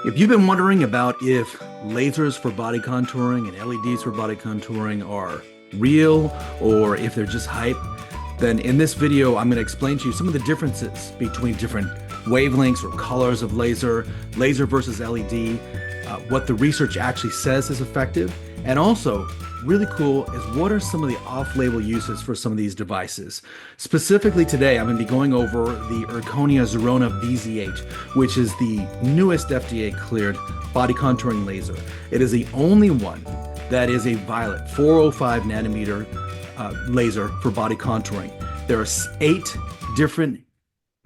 If you've been wondering about if lasers for body contouring and LEDs for body contouring are real or if they're just hype, then in this video, I'm going to explain to you some of the differences between different wavelengths or colors of laser versus LED, what the research actually says is effective, and also really cool is what are some of the off-label uses for some of these devices. Specifically today, I'm going to be going over the Erchonia VZ8, which is the newest FDA cleared body contouring laser. It is the only one that is a violet 405 nanometer laser for body contouring. There are 8 different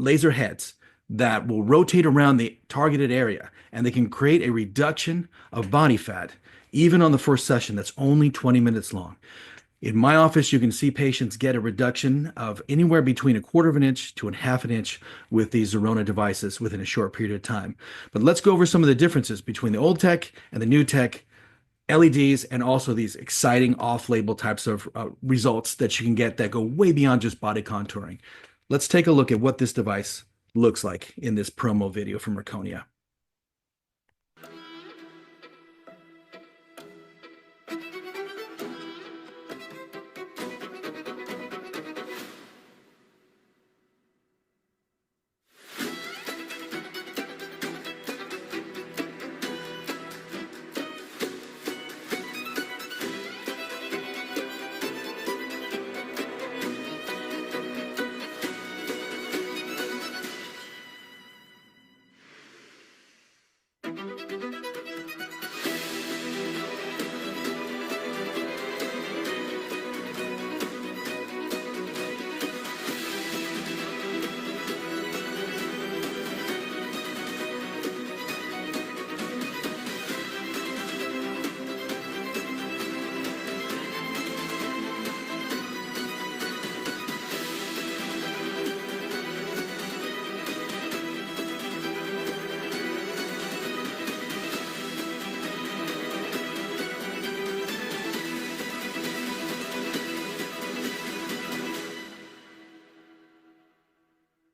laser heads that will rotate around the targeted area, and they can create a reduction of body fat even on the first session that's only 20 minutes long. In my office, you can see patients get a reduction of anywhere between a quarter of an inch to a half an inch with these Zerona devices within a short period of time. But let's go over some of the differences between the old tech and the new tech, LEDs, and also these exciting off-label types of results that you can get that go way beyond just body contouring. Let's take a look at what this device looks like in this promo video from Erchonia.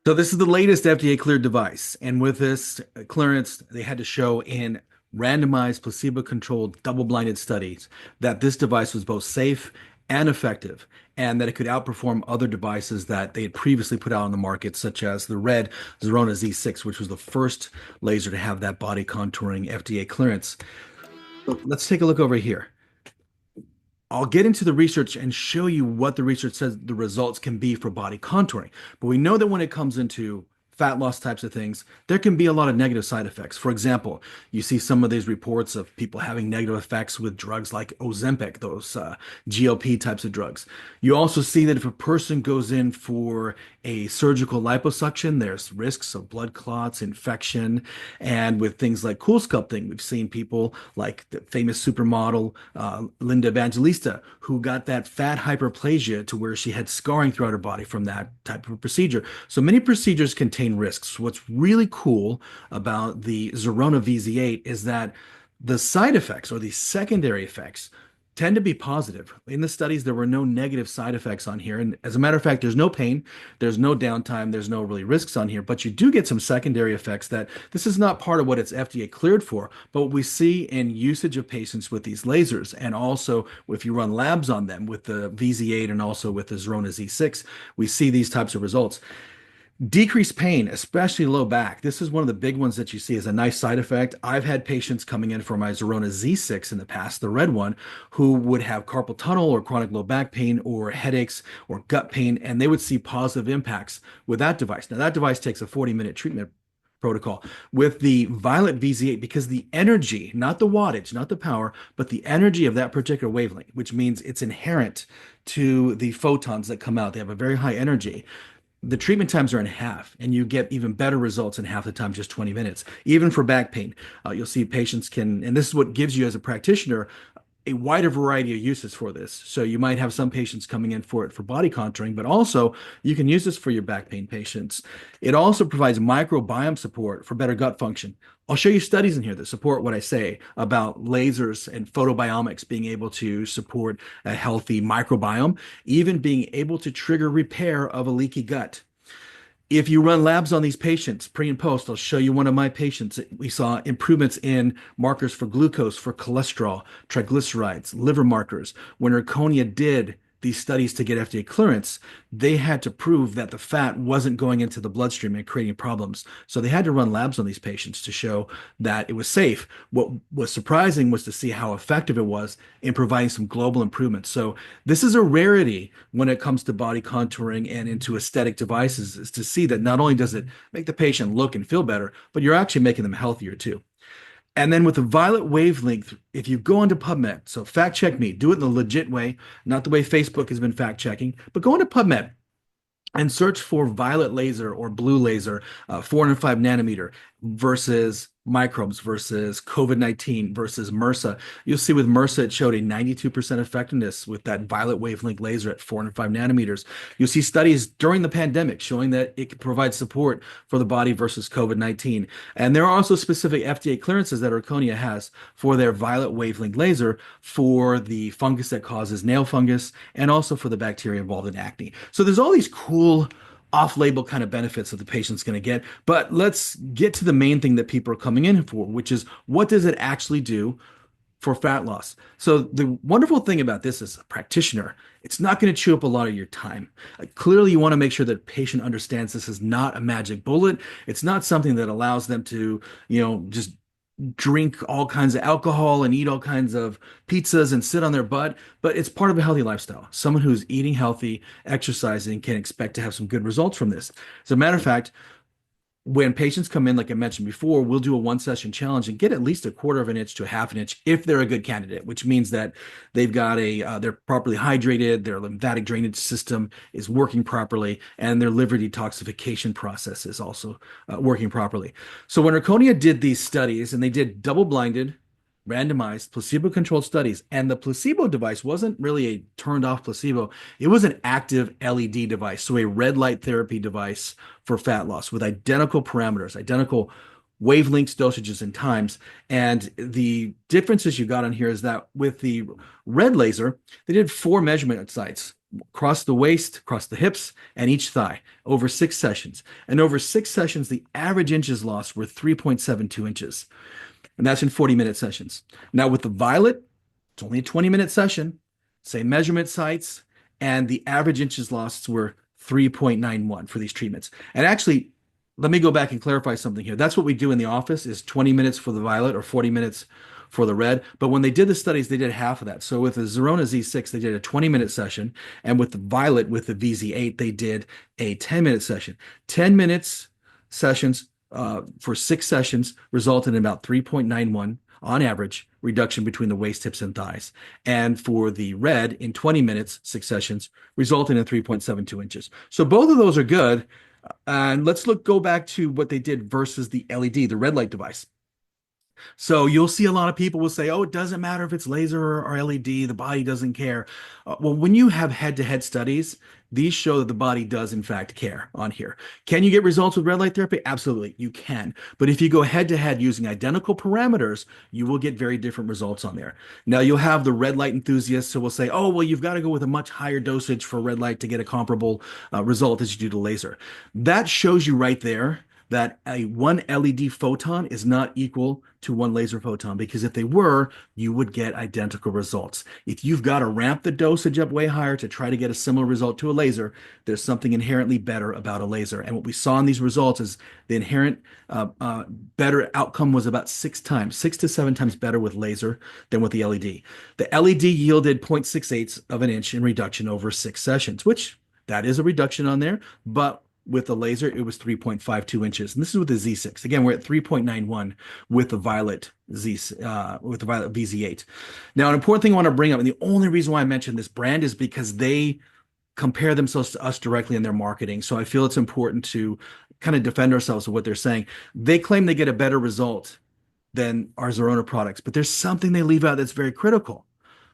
So this is the latest FDA cleared device. And with this clearance, they had to show in randomized placebo-controlled double-blinded studies that this device was both safe and effective, and that it could outperform other devices that they had previously put out on the market, such as the red Zerona Z6, which was the first laser to have that body contouring FDA clearance. So let's take a look over here. I'll get into the research and show you what the research says the results can be for body contouring. But we know that when it comes into fat loss types of things, there can be a lot of negative side effects. For example, you see some of these reports of people having negative effects with drugs like Ozempic, those GLP types of drugs. You also see that if a person goes in for a surgical liposuction, there's risks of blood clots, infection, and with things like cool sculpting, we've seen people like the famous supermodel Linda Evangelista, who got that fat hyperplasia to where she had scarring throughout her body from that type of procedure. So many procedures contain risks. What's really cool about the Zerona VZ8 is that the side effects or the secondary effects tend to be positive. In the studies, there were no negative side effects on here. And as a matter of fact, there's no pain, there's no downtime, there's no really risks on here, but you do get some secondary effects that this is not part of what it's FDA cleared for, but what we see in usage of patients with these lasers, and also if you run labs on them with the VZ8 and also with the Zerona Z6, we see these types of results. Decreased pain, especially low back. This is one of the big ones that you see as a nice side effect. I've had patients coming in for my Zerona Z6 in the past, the red one, who would have carpal tunnel or chronic low back pain or headaches or gut pain, and they would see positive impacts with that device. Now, that device takes a 40-minute treatment protocol. With the Violet VZ8, because the energy, not the wattage, not the power, but the energy of that particular wavelength, which means it's inherent to the photons that come out. They have a very high energy. The treatment times are in half, and you get even better results in half the time, just 20 minutes. Even for back pain, you'll see patients can, and this is what gives you as a practitioner a wider variety of uses for this. So you might have some patients coming in for it for body contouring, but also you can use this for your back pain patients. It also provides microbiome support for better gut function. I'll show you studies in here that support what I say about lasers and photobiomics being able to support a healthy microbiome, even being able to trigger repair of a leaky gut. If you run labs on these patients, pre and post, I'll show you one of my patients. We saw improvements in markers for glucose, for cholesterol, triglycerides, liver markers. When Erchonia did these studies to get FDA clearance, they had to prove that the fat wasn't going into the bloodstream and creating problems. So they had to run labs on these patients to show that it was safe. What was surprising was to see how effective it was in providing some global improvements. So this is a rarity when it comes to body contouring and into aesthetic devices, is to see that not only does it make the patient look and feel better, but you're actually making them healthier too. And then with the violet wavelength, if you go into PubMed, so fact check me, do it in the legit way, not the way Facebook has been fact checking, but go into PubMed and search for violet laser or blue laser, 405 nanometer versus microbes versus COVID-19 versus MRSA. You'll see with MRSA, it showed a 92% effectiveness with that violet wavelength laser at 405 nanometers. You'll see studies during the pandemic showing that it can provide support for the body versus COVID-19. And there are also specific FDA clearances that Erchonia has for their violet wavelength laser for the fungus that causes nail fungus and also for the bacteria involved in acne. So there's all these cool off-label kind of benefits that the patient's going to get. But let's get to the main thing that people are coming in for, which is what does it actually do for fat loss? So the wonderful thing about this as a practitioner, it's not going to chew up a lot of your time. Clearly, you want to make sure that the patient understands this is not a magic bullet. It's not something that allows them to, just drink all kinds of alcohol and eat all kinds of pizzas and sit on their butt, but it's part of a healthy lifestyle. Someone who's eating healthy, exercising can expect to have some good results from this. As a matter of fact, when patients come in, like I mentioned before, we'll do a one session challenge and get at least a quarter of an inch to a half an inch if they're a good candidate, which means that they've got they're properly hydrated, their lymphatic drainage system is working properly, and their liver detoxification process is also working properly. So when Erchonia did these studies, and they did double-blinded, randomized, placebo-controlled studies, and the placebo device wasn't really a turned-off placebo. It was an active LED device, so a red light therapy device for fat loss with identical parameters, identical wavelengths, dosages, and times. And the differences you got on here is that with the red laser, they did 4 measurement sites across the waist, across the hips, and each thigh over 6 sessions. And over 6 sessions, the average inches lost were 3.72 inches. And that's in 40-minute sessions. Now with the violet, it's only a 20-minute session, same measurement sites, and the average inches lost were 3.91 for these treatments. And actually, let me go back and clarify something here. That's what we do in the office is 20 minutes for the violet or 40 minutes for the red. But when they did the studies, they did half of that. So with the Zerona Z6, they did a 20-minute session. And with the violet, with the VZ8, they did a 10-minute session. 10 minutes sessions for 6 sessions resulted in about 3.91 on average reduction between the waist, hips, and thighs. And for the red, in 20 minutes, 6 sessions, resulted in 3.72 inches. So both of those are good. And let's go back to what they did versus the LED, the red light device. So you'll see a lot of people will say, oh, it doesn't matter if it's laser or LED, the body doesn't care. Well, when you have head-to-head studies, these show that the body does in fact care on here. Can you get results with red light therapy? Absolutely, you can. But if you go head-to-head using identical parameters, you will get very different results on there. Now you'll have the red light enthusiasts who will say, oh, well, you've got to go with a much higher dosage for red light to get a comparable result as you do to laser. That shows you right there that a one LED photon is not equal to one laser photon, because if they were, you would get identical results. If you've got to ramp the dosage up way higher to try to get a similar result to a laser, there's something inherently better about a laser. And what we saw in these results is the inherent better outcome was about 6 to 7 times better with laser than with the LED. The LED yielded 0.68 of an inch in reduction over 6 sessions, which that is a reduction on there, but with the laser, it was 3.52 inches. And this is with the Z6. Again, we're at 3.91 with the violet VZ8. Now, an important thing I want to bring up, and the only reason why I mentioned this brand is because they compare themselves to us directly in their marketing. So I feel it's important to kind of defend ourselves with what they're saying. They claim they get a better result than our Zerona products, but there's something they leave out that's very critical.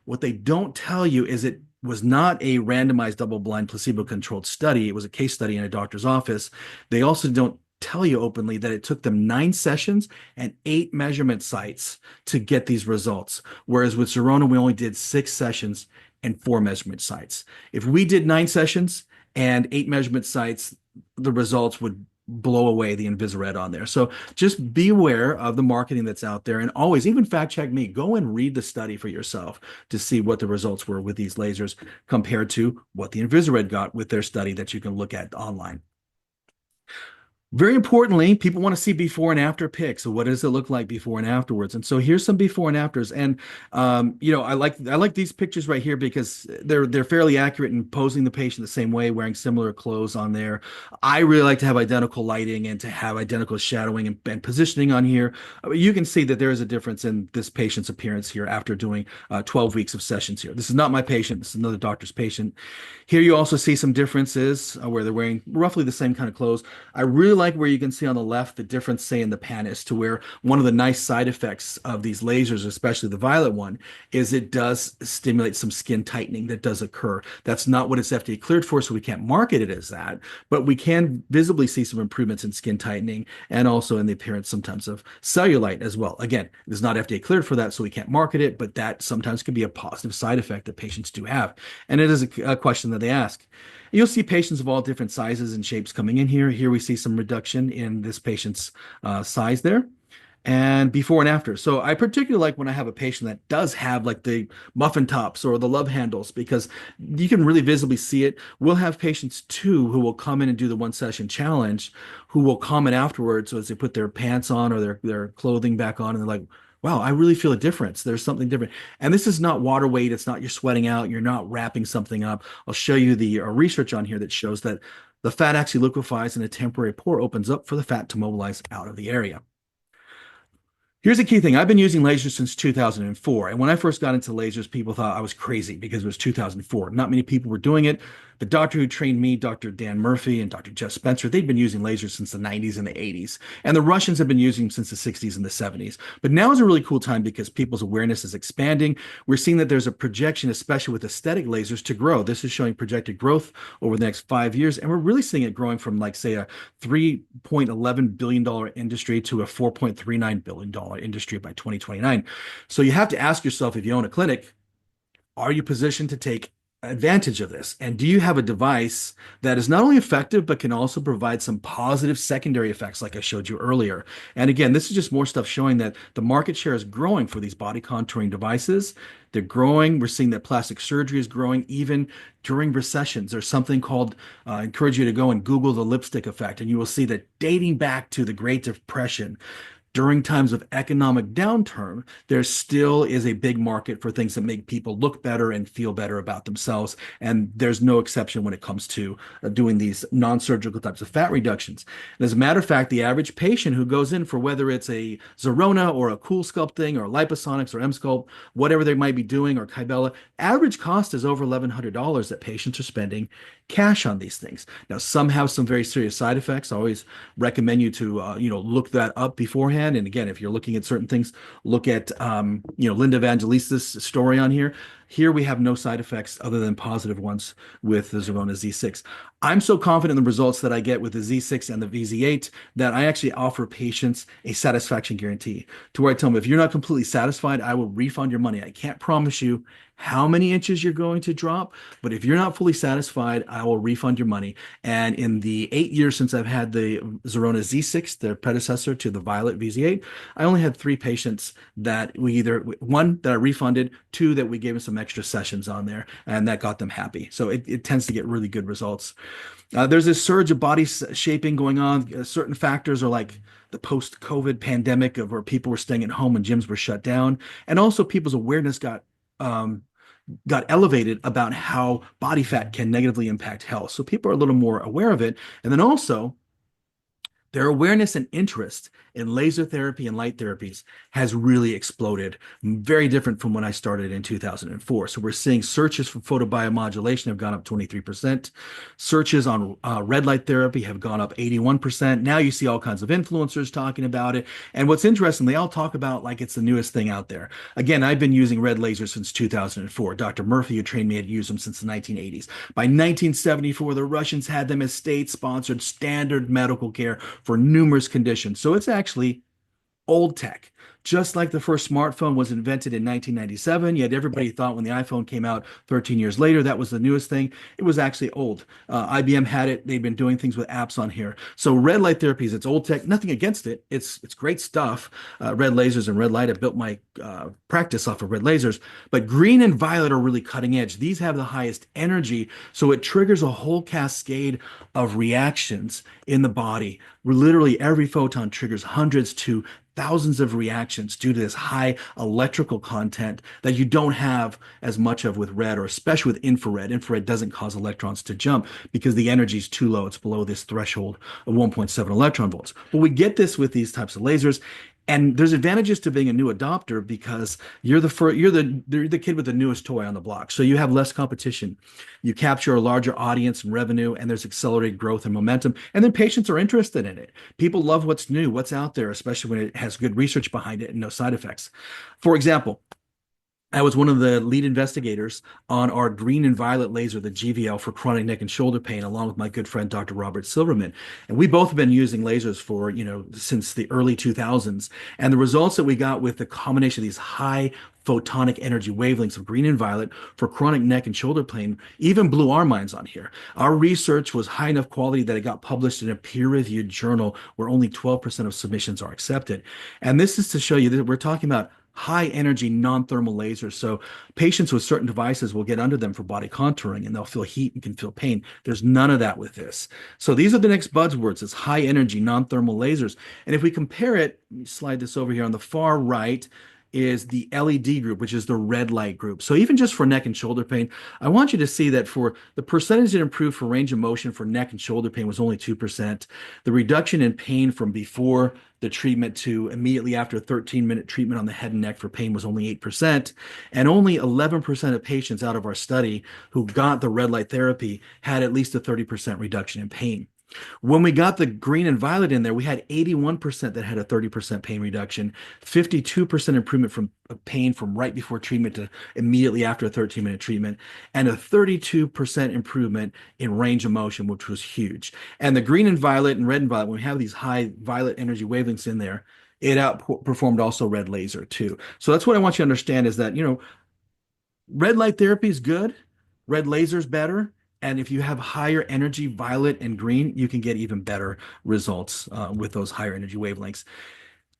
What they don't tell you is it was not a randomized double-blind placebo-controlled study. It was a case study in a doctor's office. They also don't tell you openly that it took them 9 sessions and 8 measurement sites to get these results. Whereas with Zerona, we only did 6 sessions and 4 measurement sites. If we did 9 sessions and 8 measurement sites, the results would blow away the Invisaret on there. So just be aware of the marketing that's out there, and always even fact check me. Go and read the study for yourself to see what the results were with these lasers compared to what the Invisaret got with their study that you can look at online. Very importantly, people want to see before and after pics. So what does it look like before and afterwards? And so here's some before and afters. And I like these pictures right here because they're fairly accurate in posing the patient the same way, wearing similar clothes on there. I really like to have identical lighting and to have identical shadowing and positioning on here. You can see that there is a difference in this patient's appearance here after doing 12 weeks of sessions here. This is not my patient. This is another doctor's patient. Here you also see some differences where they're wearing roughly the same kind of clothes. I really like where you can see on the left the difference, say, in the panis, to where one of the nice side effects of these lasers, especially the violet one, is it does stimulate some skin tightening that does occur. That's not what it's FDA cleared for, so we can't market it as that, but we can visibly see some improvements in skin tightening and also in the appearance sometimes of cellulite as well. Again, it is not FDA cleared for that, so we can't market it, but that sometimes can be a positive side effect that patients do have. And it is a question that they ask. You'll see patients of all different sizes and shapes coming in here. Here we see some reduction in this patient's size there. And before and after. So I particularly like when I have a patient that does have like the muffin tops or the love handles, because you can really visibly see it. We'll have patients too who will come in and do the 1 session challenge, who will comment afterwards as they put their pants on or their clothing back on, and they're like, wow, I really feel a difference. There's something different. And this is not water weight. It's not you're sweating out. You're not wrapping something up. I'll show you the research on here that shows that the fat actually liquefies and a temporary pore opens up for the fat to mobilize out of the area. Here's a key thing. I've been using lasers since 2004. And when I first got into lasers, people thought I was crazy because it was 2004. Not many people were doing it. The doctor who trained me, Dr. Dan Murphy and Dr. Jeff Spencer, they've been using lasers since the 90s and the 80s. And the Russians have been using them since the 60s and the 70s. But now is a really cool time because people's awareness is expanding. We're seeing that there's a projection, especially with aesthetic lasers, to grow. This is showing projected growth over the next 5 years. And we're really seeing it growing from, like, say, a $3.11 billion industry to a $4.39 billion industry by 2029. So you have to ask yourself, if you own a clinic, are you positioned to take advantage of this? And do you have a device that is not only effective, but can also provide some positive secondary effects like I showed you earlier? And again, this is just more stuff showing that the market share is growing for these body contouring devices. They're growing. We're seeing that plastic surgery is growing even during recessions. There's something called, I encourage you to go and Google the lipstick effect, and you will see that dating back to the Great Depression, during times of economic downturn, there still is a big market for things that make people look better and feel better about themselves. And there's no exception when it comes to doing these non-surgical types of fat reductions. And as a matter of fact, the average patient who goes in for whether it's a Zerona or a Cool Sculpting or Liposonics or M-Sculpt, whatever they might be doing, or Kybella, average cost is over $1,100 that patients are spending cash on these things. Now, some have some very serious side effects. I always recommend you to look that up beforehand. And again, if you're looking at certain things, look at Linda Evangelista's story on here. Here we have no side effects other than positive ones with the Zerona Z6. I'm so confident in the results that I get with the Z6 and the VZ8 that I actually offer patients a satisfaction guarantee, to where I tell them, if you're not completely satisfied, I will refund your money. I can't promise you how many inches you're going to drop, but if you're not fully satisfied, I will refund your money. And in the 8 years since I've had the Zerona Z6, the predecessor to the Violet VZ8, I only had 3 patients that we either, one that I refunded, 2 that we gave them some extra sessions on there, and that got them happy. So it tends to get really good results. There's this surge of body shaping going on. Certain factors are like the post-COVID pandemic of where people were staying at home and gyms were shut down. And also people's awareness got elevated about how body fat can negatively impact health. So people are a little more aware of it. And then also their awareness and interest in laser therapy and light therapies has really exploded. Very different from when I started in 2004. So we're seeing searches for photobiomodulation have gone up 23%. Searches on red light therapy have gone up 81%. Now you see all kinds of influencers talking about it. And what's interesting, they all talk about like it's the newest thing out there. Again, I've been using red lasers since 2004. Dr. Murphy, who trained me, had used them since the 1980s. By 1974, the Russians had them as state-sponsored standard medical care for numerous conditions. So it's actually old tech. Just like the first smartphone was invented in 1997, yet everybody thought when the iPhone came out 13 years later, that was the newest thing. It was actually old. IBM had it. They've been doing things with apps on here. So red light therapies, it's old tech, nothing against it. It's great stuff. Red lasers and red light. I built my practice off of red lasers, but green and violet are really cutting edge. These have the highest energy, so it triggers a whole cascade of reactions in the body. Literally every photon triggers hundreds to thousands of reactions due to this high electrical content that you don't have as much of with red, or especially with infrared. Infrared doesn't cause electrons to jump because the energy is too low. It's below this threshold of 1.7 electron volts. But we get this with these types of lasers. And there's advantages to being a new adopter because you're the kid with the newest toy on the block. So you have less competition. You capture a larger audience and revenue, and there's accelerated growth and momentum. And then patients are interested in it. People love what's new, what's out there, especially when it has good research behind it and no side effects. For example, I was one of the lead investigators on our green and violet laser, the GVL, for chronic neck and shoulder pain, along with my good friend, Dr. Robert Silverman. And we both have been using lasers for, since the early 2000s. And the results that we got with the combination of these high photonic energy wavelengths of green and violet for chronic neck and shoulder pain even blew our minds on here. Our research was high enough quality that it got published in a peer-reviewed journal where only 12% of submissions are accepted. And this is to show you that we're talking about high energy non-thermal lasers. So patients with certain devices will get under them for body contouring and they'll feel heat and can feel pain. There's none of that with this. So these are the next buzzwords. It's high energy non-thermal lasers. And if we compare it, let me slide this over here on the far right, is the LED group, which is the red light group. So even just for neck and shoulder pain, I want you to see that for the percentage that improved for range of motion for neck and shoulder pain was only 2%. The reduction in pain from before the treatment to immediately after a 13-minute treatment on the head and neck for pain was only 8%. And only 11% of patients out of our study who got the red light therapy had at least a 30% reduction in pain. When we got the green and violet in there, we had 81% that had a 30% pain reduction, 52% improvement from pain from right before treatment to immediately after a 13-minute treatment, and a 32% improvement in range of motion, which was huge. And the green and red and violet, when we have these high violet energy wavelengths in there, it outperformed also red laser too. So that's what I want you to understand is that, red light therapy is good, red laser is better. And if you have higher energy, violet and green, you can get even better results with those higher energy wavelengths.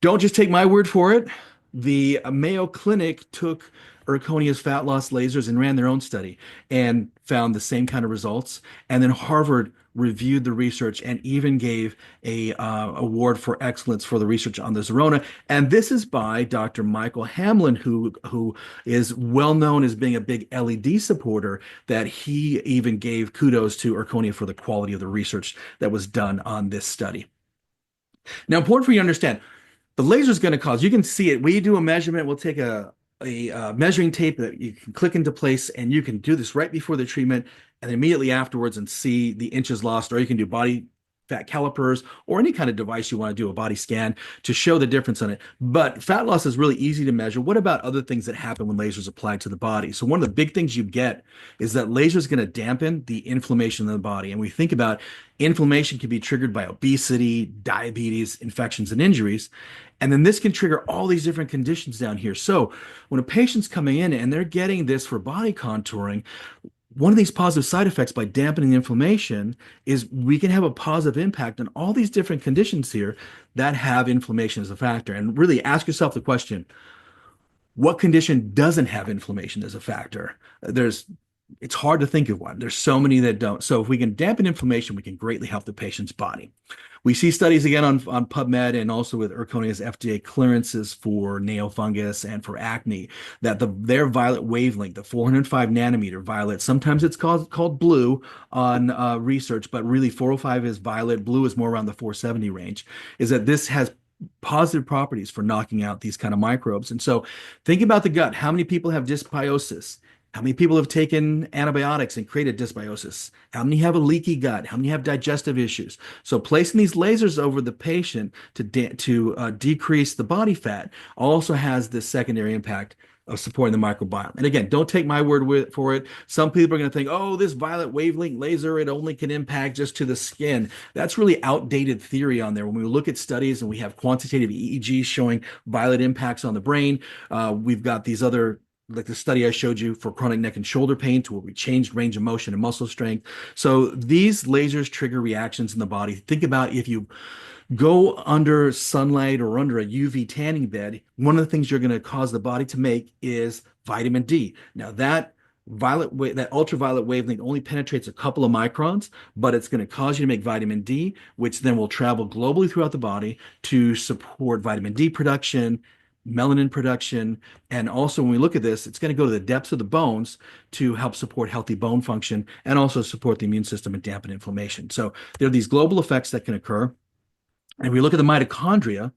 Don't just take my word for it. The Mayo Clinic took Erchonia's fat loss lasers and ran their own study and found the same kind of results. And then Harvard reviewed the research and even gave a award for excellence for the research on the Zerona. And this is by Dr. Michael Hamblin, who is well known as being a big LED supporter, that he even gave kudos to Erchonia for the quality of the research that was done on this study. Now, important for you to understand, the laser is going to cause, you can see it. We do a measurement, we'll take a measuring tape that you can click into place, and you can do this right before the treatment and then immediately afterwards and see the inches lost, or you can do body fat calipers or any kind of device you want to do a body scan to show the difference on it. But fat loss is really easy to measure. What about other things that happen when lasers applied to the body? So one of the big things you get is that laser is going to dampen the inflammation in the body. And we think about inflammation can be triggered by obesity, diabetes, infections, and injuries. And then this can trigger all these different conditions down here. So when a patient's coming in and they're getting this for body contouring, one of these positive side effects by dampening the inflammation is we can have a positive impact on all these different conditions here that have inflammation as a factor. And really ask yourself the question, what condition doesn't have inflammation as a factor? It's hard to think of one. There's so many that don't. So if we can dampen inflammation, we can greatly help the patient's body. We see studies again on PubMed and also with Erchonia's FDA clearances for nail fungus and for acne that their violet wavelength, the 405 nanometer violet, sometimes it's called blue on research, but really 405 is violet, blue is more around the 470 range, is that this has positive properties for knocking out these kind of microbes. And so think about the gut. How many people have dysbiosis? How many people have taken antibiotics and created dysbiosis? How many have a leaky gut? How many have digestive issues? So placing these lasers over the patient to decrease the body fat also has this secondary impact of supporting the microbiome. And again, don't take my word for it. Some people are going to think, oh, this violet wavelength laser, it only can impact just to the skin. That's really outdated theory on there. When we look at studies and we have quantitative EEGs showing violet impacts on the brain, we've got these other like the study I showed you for chronic neck and shoulder pain to where we changed range of motion and muscle strength. So these lasers trigger reactions in the body. Think about if you go under sunlight or under a UV tanning bed, one of the things you're going to cause the body to make is vitamin D. Now that ultraviolet wavelength only penetrates a couple of microns, but it's going to cause you to make vitamin D, which then will travel globally throughout the body to support vitamin D production, melanin production, and also when we look at this, it's going to go to the depths of the bones to help support healthy bone function and also support the immune system and dampen inflammation. So there are these global effects that can occur. And if we look at the mitochondria,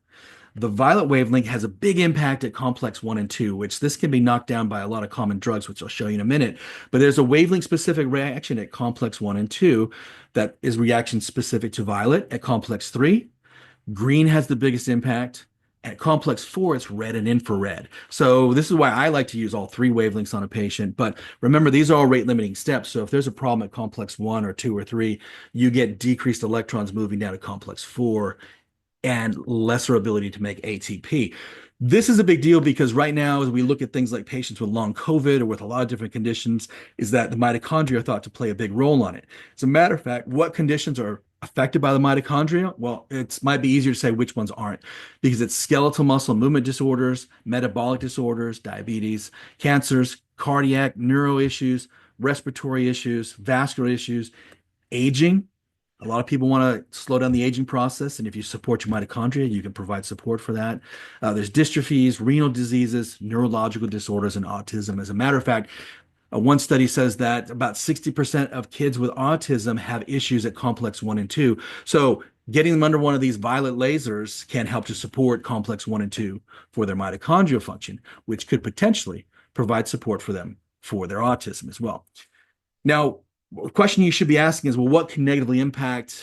the violet wavelength has a big impact at complex 1 and 2, which this can be knocked down by a lot of common drugs, which I'll show you in a minute. But there's a wavelength-specific reaction at complex 1 and 2 that is reaction specific to violet. At complex 3, green has the biggest impact. At complex 4, it's red and infrared. So this is why I like to use all three wavelengths on a patient. But remember, these are all rate limiting steps. So if there's a problem at complex 1 or 2 or 3, you get decreased electrons moving down to complex 4 and lesser ability to make ATP. This is a big deal because right now, as we look at things like patients with long COVID or with a lot of different conditions, is that the mitochondria are thought to play a big role on it. As a matter of fact, what conditions are affected by the mitochondria? Well, it might be easier to say which ones aren't because it's skeletal muscle movement disorders, metabolic disorders, diabetes, cancers, cardiac, neuro issues, respiratory issues, vascular issues, aging. A lot of people want to slow down the aging process, and if you support your mitochondria, you can provide support for that. There's dystrophies, renal diseases, neurological disorders, and autism. As a matter of fact, one study says that about 60% of kids with autism have issues at complex 1 and 2. So getting them under one of these violet lasers can help to support complex 1 and 2 for their mitochondrial function, which could potentially provide support for them for their autism as well. Now, a question you should be asking is, well, what can negatively impact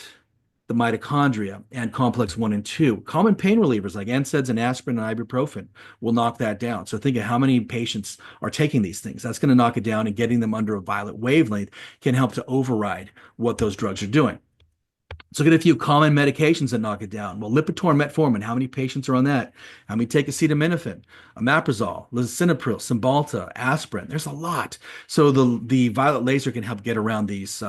the mitochondria and complex 1 and 2? Common pain relievers like NSAIDs and aspirin and ibuprofen will knock that down. So think of how many patients are taking these things. That's going to knock it down, and getting them under a violet wavelength can help to override what those drugs are doing. Let's look at a few common medications that knock it down. Well, Lipitor, metformin, how many patients are on that? How many take acetaminophen, omeprazole, lisinopril, Cymbalta, aspirin? There's a lot. So the violet laser can help get around these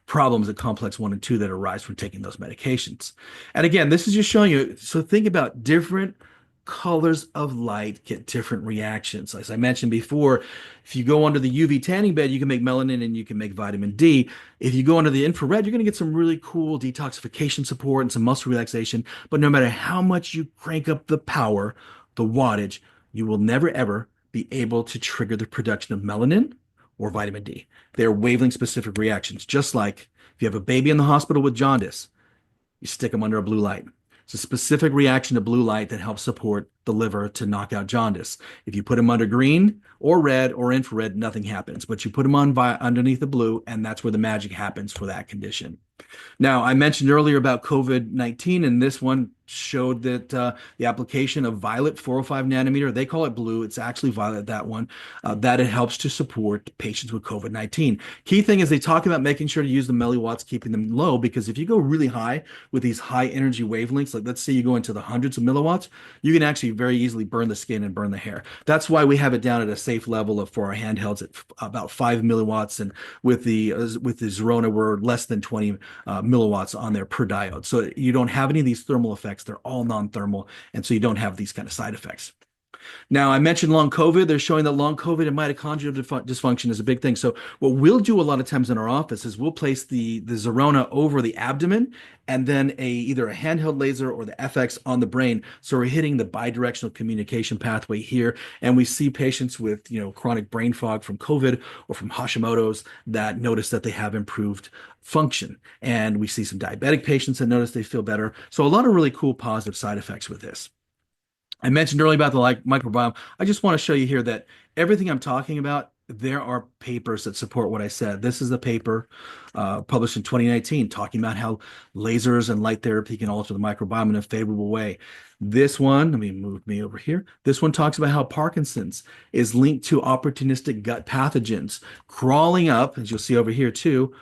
problems at complex 1 and 2 that arise from taking those medications. And again, this is just showing you, so think about different colors of light get different reactions. As I mentioned before, if you go under the UV tanning bed, you can make melanin and you can make vitamin D. If you go under the infrared, you're going to get some really cool detoxification support and some muscle relaxation. But no matter how much you crank up the power, the wattage, you will never, ever be able to trigger the production of melanin or vitamin D. They're wavelength specific reactions, just like if you have a baby in the hospital with jaundice, you stick them under a blue light. It's a specific reaction to blue light that helps support the liver to knock out jaundice. If you put them under green or red or infrared, nothing happens. But you put them on underneath the blue, and that's where the magic happens for that condition. Now, I mentioned earlier about COVID-19, and this one showed that the application of violet 405 nanometer, they call it blue, it's actually violet, that one, that it helps to support patients with COVID-19. Key thing is they talk about making sure to use the milliwatts, keeping them low, because if you go really high with these high energy wavelengths, like let's say you go into the hundreds of milliwatts, you can actually very easily burn the skin and burn the hair. That's why we have it down at a safe level of, for our handhelds, at about 5 milliwatts, and with the Zerona, we're less than 20 milliwatts on there per diode. So you don't have any of these thermal effects. They're all non-thermal, and so you don't have these kind of side effects. Now, I mentioned long COVID. They're showing that long COVID and mitochondrial dysfunction is a big thing. So what we'll do a lot of times in our office is we'll place the Zerona over the abdomen and then either a handheld laser or the FX on the brain. So we're hitting the bidirectional communication pathway here. And we see patients with, chronic brain fog from COVID or from Hashimoto's that notice that they have improved function. And we see some diabetic patients that notice they feel better. So a lot of really cool positive side effects with this. I mentioned earlier about the microbiome. I just want to show you here that everything I'm talking about there are papers that support what I said. This is the paper published in 2019 talking about how lasers and light therapy can alter the microbiome in a favorable way. This one, let me move me over here. This one talks about how Parkinson's is linked to opportunistic gut pathogens crawling up, as you'll see over here too,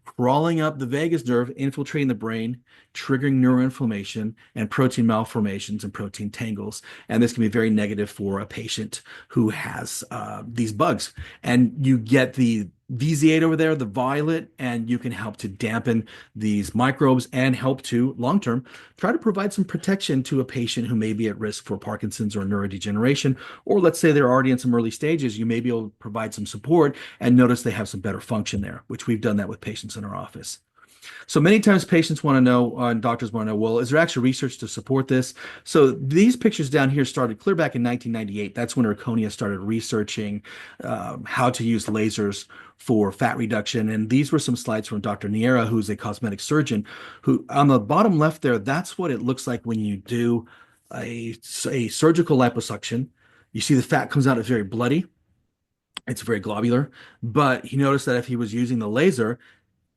crawling up the vagus nerve, infiltrating the brain, triggering neuroinflammation and protein malformations and protein tangles. And this can be very negative for a patient who has these bugs. And you get the VZ8 over there, the violet, and you can help to dampen these microbes and help to, long term, try to provide some protection to a patient who may be at risk for Parkinson's or neurodegeneration. Or let's say they're already in some early stages, you may be able to provide some support and notice they have some better function there, which we've done that with patients in our office. So many times patients want to know, and doctors want to know, well, is there actual research to support this? So these pictures down here started clear back in 1998. That's when Erchonia started researching how to use lasers for fat reduction. And these were some slides from Dr. Niera, who's a cosmetic surgeon, who on the bottom left there, that's what it looks like when you do a surgical liposuction. You see the fat comes out, it's very bloody. It's very globular, but he noticed that if he was using the laser,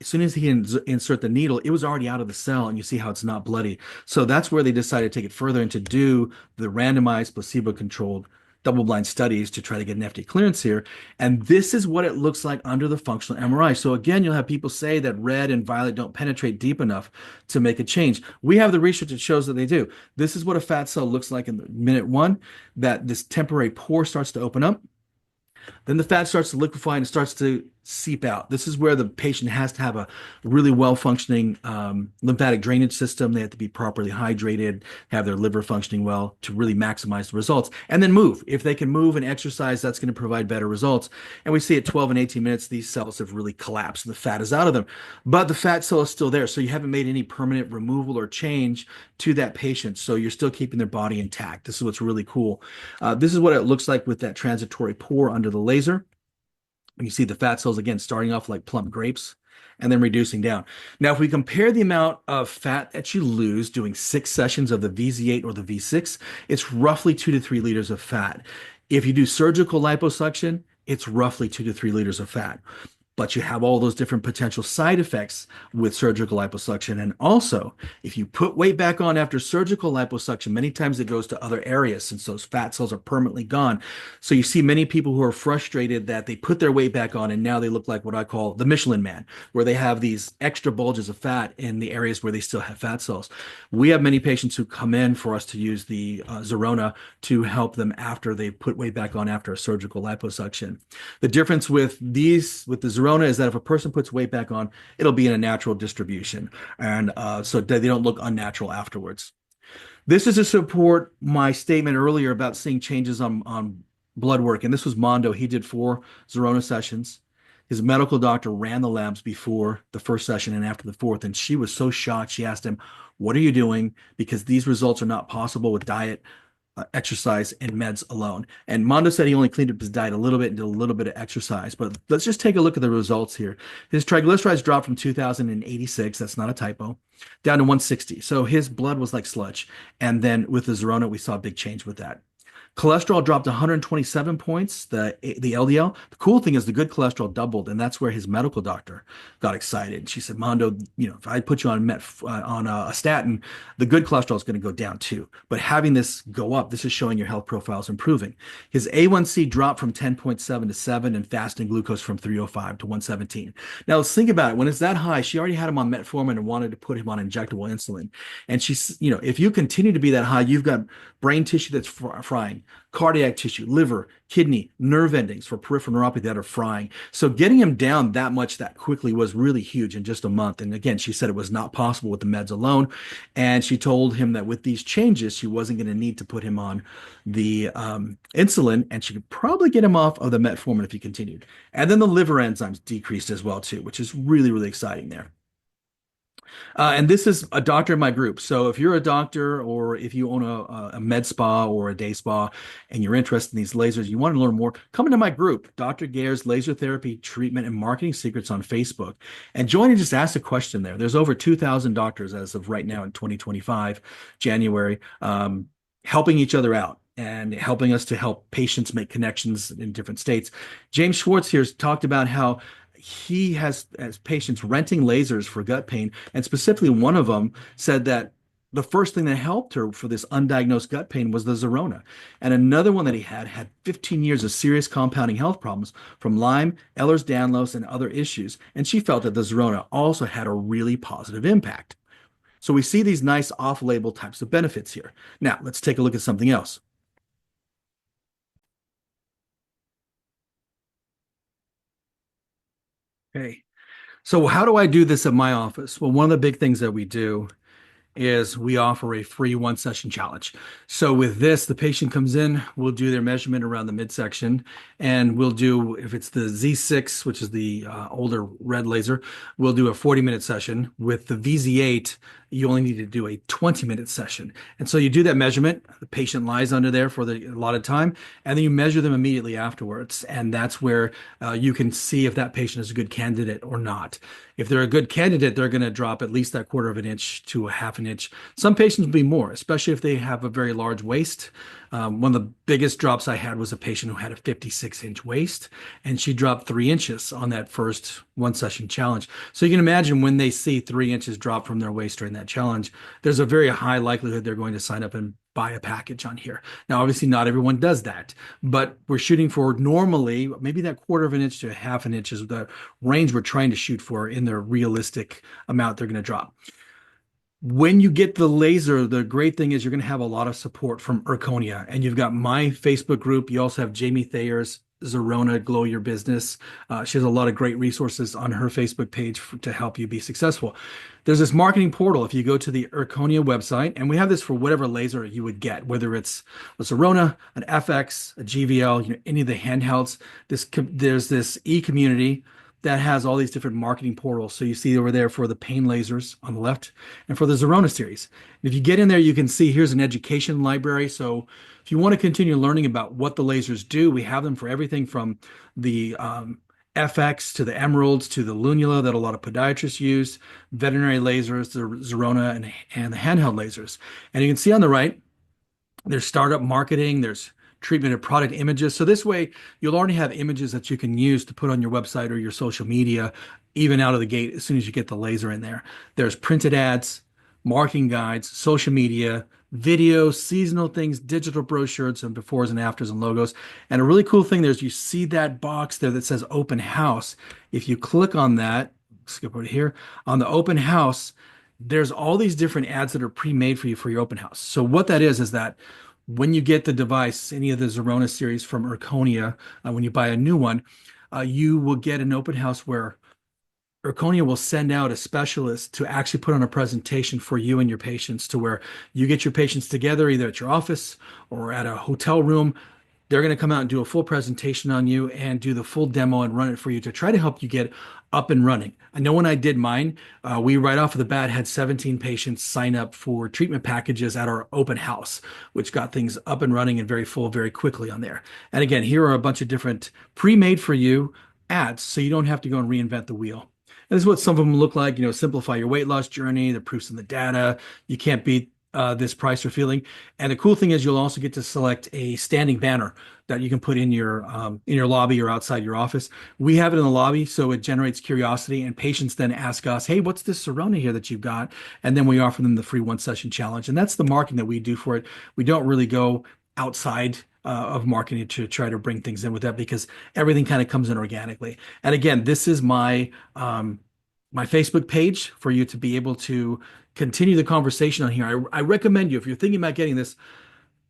as soon as he insert the needle, it was already out of the cell, and you see how it's not bloody. So that's where they decided to take it further and to do the randomized placebo-controlled double-blind studies to try to get an FDA clearance here. And this is what it looks like under the functional MRI. So again, you'll have people say that red and violet don't penetrate deep enough to make a change. We have the research that shows that they do. This is what a fat cell looks like in the minute one, that this temporary pore starts to open up. Then the fat starts to liquefy and starts to seep out. This is where the patient has to have a really well-functioning lymphatic drainage system. They have to be properly hydrated, have their liver functioning well to really maximize the results, and then move. If they can move and exercise, that's going to provide better results. And we see at 12 and 18 minutes, these cells have really collapsed and the fat is out of them. But the fat cell is still there, so you haven't made any permanent removal or change to that patient. So you're still keeping their body intact. This is what's really cool. This is what it looks like with that transitory pore under the laser. And you see the fat cells, again, starting off like plump grapes and then reducing down. Now, if we compare the amount of fat that you lose doing 6 sessions of the VZ8 or the V6, it's roughly 2 to 3 liters of fat. If you do surgical liposuction, it's roughly 2 to 3 liters of fat. But you have all those different potential side effects with surgical liposuction. And also, if you put weight back on after surgical liposuction, many times it goes to other areas since those fat cells are permanently gone. So you see many people who are frustrated that they put their weight back on and now they look like what I call the Michelin Man, where they have these extra bulges of fat in the areas where they still have fat cells. We have many patients who come in for us to use the Zerona to help them after they put weight back on after a surgical liposuction. The difference with the Zerona is that if a person puts weight back on, it'll be in a natural distribution. And so they don't look unnatural afterwards. This is to support my statement earlier about seeing changes on blood work. And this was Mondo. He did 4 Zerona sessions. His medical doctor ran the labs before the first session and after the fourth. And she was so shocked. She asked him, "What are you doing? Because these results are not possible with diet, exercise, and meds alone." And Mondo said he only cleaned up his diet a little bit and did a little bit of exercise. But let's just take a look at the results here. His triglycerides dropped from 2,086, that's not a typo, down to 160. So his blood was like sludge. And then with the Zerona, we saw a big change with that. Cholesterol dropped 127 points, the LDL. The cool thing is the good cholesterol doubled, and that's where his medical doctor got excited. She said, "Mondo, if I put you on a statin, the good cholesterol is going to go down too. But having this go up, this is showing your health profile is improving." His A1C dropped from 10.7 to 7, and fasting glucose from 305 to 117. Now let's think about it. When it's that high, she already had him on metformin and wanted to put him on injectable insulin. And she's, if you continue to be that high, you've got brain tissue that's frying, cardiac tissue, liver, kidney, nerve endings for peripheral neuropathy that are frying. So getting him down that much that quickly was really huge in just a month. And again, she said it was not possible with the meds alone. And she told him that with these changes, she wasn't going to need to put him on the insulin, and she could probably get him off of the metformin if he continued. And then the liver enzymes decreased as well too, which is really, really exciting there. And this is a doctor in my group. So if you're a doctor or if you own a med spa or a day spa and you're interested in these lasers, you want to learn more, come into my group, Dr. Gair's Laser Therapy Treatment and Marketing Secrets on Facebook, and join and just ask a question there. There's over 2,000 doctors as of right now in 2025, January, helping each other out. and helping us to help patients make connections in different states. James Schwartz here has talked about how he has as patients renting lasers for gut pain, and specifically one of them said that the first thing that helped her for this undiagnosed gut pain was the Zerona. And another one that he had 15 years of serious compounding health problems from Lyme, Ehlers-Danlos, and other issues. And she felt that the Zerona also had a really positive impact. So we see these nice off-label types of benefits here. Now, let's take a look at something else. Okay. So how do I do this at my office? Well, one of the big things that we do is we offer a free one session challenge. So with this, the patient comes in, we'll do their measurement around the midsection, and we'll do, if it's the Z6, which is the older red laser, we'll do a 40-minute session. With the VZ8, you only need to do a 20-minute session. And so you do that measurement, the patient lies under there for the allotted time, and then you measure them immediately afterwards. And that's where you can see if that patient is a good candidate or not. If they're a good candidate, they're going to drop at least that quarter of an inch to a half an inch. Some patients will be more, especially if they have a very large waist. One of the biggest drops I had was a patient who had a 56-inch waist, and she dropped 3 inches on that first one session challenge. So you can imagine when they see 3 inches drop from their waist during that challenge, there's a very high likelihood they're going to sign up and buy a package on here. Now, obviously, not everyone does that, but we're shooting for normally maybe that quarter of an inch to a half an inch is the range we're trying to shoot for in their realistic amount they're going to drop. When you get the laser, the great thing is you're going to have a lot of support from Erchonia, and you've got my Facebook group. You also have Jamie Thayer's Zerona Glow Your Business. She has a lot of great resources on her Facebook page to help you be successful. There's this marketing portal. If you go to the Erchonia website, and we have this for whatever laser you would get, whether it's a Zerona, an FX, a GVL, any of the handhelds. There's this e-community that has all these different marketing portals. So you see over there for the pain lasers on the left and for the Zerona series. If you get in there, you can see here's an education library. So if you want to continue learning about what the lasers do, we have them for everything from the FX to the emeralds to the lunula that a lot of podiatrists use, veterinary lasers, the Zerona and the handheld lasers. And you can see on the right, there's startup marketing, there's treatment of product images. So this way, you'll already have images that you can use to put on your website or your social media, even out of the gate as soon as you get the laser in there. There's printed ads, marketing guides, social media, videos, seasonal things, digital brochures, and befores and afters and logos. And a really cool thing there is you see that box there that says open house. If you click on that, skip over here, on the open house, there's all these different ads that are pre-made for you for your open house. So what that is that when you get the device, any of the Zerona series from Erchonia, when you buy a new one, you will get an open house where Erchonia will send out a specialist to actually put on a presentation for you and your patients, to where you get your patients together either at your office or at a hotel room. They're going to come out and do a full presentation on you and do the full demo and run it for you to try to help you get up and running. I know when I did mine, we right off of the bat had 17 patients sign up for treatment packages at our open house, which got things up and running and very full very quickly on there. And again, here are a bunch of different pre-made for you ads, so you don't have to go and reinvent the wheel. And this is what some of them look like, simplify your weight loss journey, the proofs in the data. You can't beat this price or feeling. And the cool thing is you'll also get to select a standing banner that you can put in your lobby or outside your office. We have it in the lobby, so it generates curiosity, and patients then ask us, hey, what's this Zerona here that you've got? And then we offer them the free one session challenge. And that's the marketing that we do for it. We don't really go outside of marketing to try to bring things in with that, because everything kind of comes in organically. And again, this is my Facebook page for you to be able to continue the conversation on here. I recommend you, if you're thinking about getting this,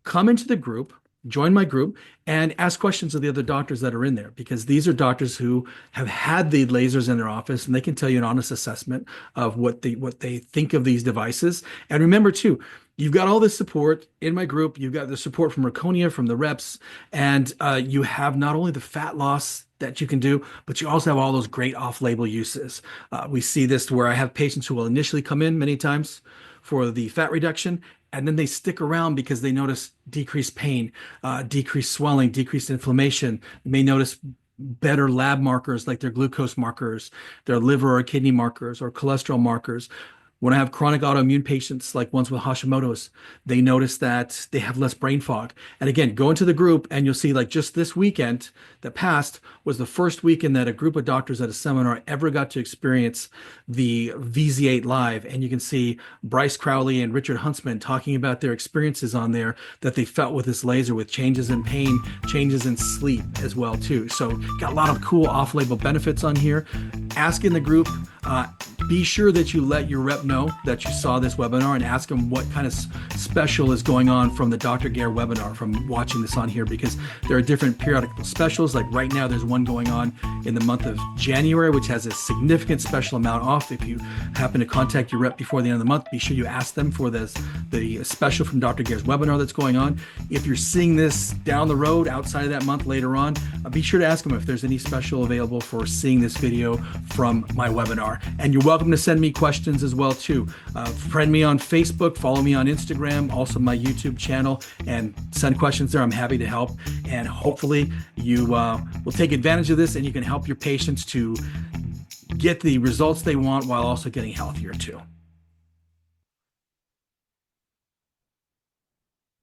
come into the group, join my group, and ask questions of the other doctors that are in there, because these are doctors who have had the lasers in their office, and they can tell you an honest assessment of what they think of these devices. And remember too, you've got all this support in my group. You've got the support from Erchonia, from the reps, and you have not only the fat loss that you can do, but you also have all those great off-label uses. We see this to where I have patients who will initially come in many times for the fat reduction, and then they stick around because they notice decreased pain, decreased swelling, decreased inflammation. You may notice better lab markers like their glucose markers, their liver or kidney markers, or cholesterol markers. When I have chronic autoimmune patients, like ones with Hashimoto's, they notice that they have less brain fog. And again, go into the group and you'll see, like, just this weekend that passed was the first weekend that a group of doctors at a seminar ever got to experience the VZ8 live. And you can see Bryce Crowley and Richard Huntsman talking about their experiences on there that they felt with this laser, with changes in pain, changes in sleep as well too. So got a lot of cool off-label benefits on here. Ask in the group. Be sure that you let your rep know that you saw this webinar and ask them what kind of special is going on from the Dr. Gair webinar from watching this on here, because there are different periodic specials. Like right now, there's one going on in the month of January, which has a significant special amount off. If you happen to contact your rep before the end of the month, be sure you ask them for the special from Dr. Gair's webinar that's going on. If you're seeing this down the road outside of that month later on, be sure to ask them if there's any special available for seeing this video from my webinar. And you're welcome to send me questions as well too. Friend me on Facebook, follow me on Instagram, also my YouTube channel, and send questions there. I'm happy to help. And hopefully you will take advantage of this and you can help your patients to get the results they want while also getting healthier too.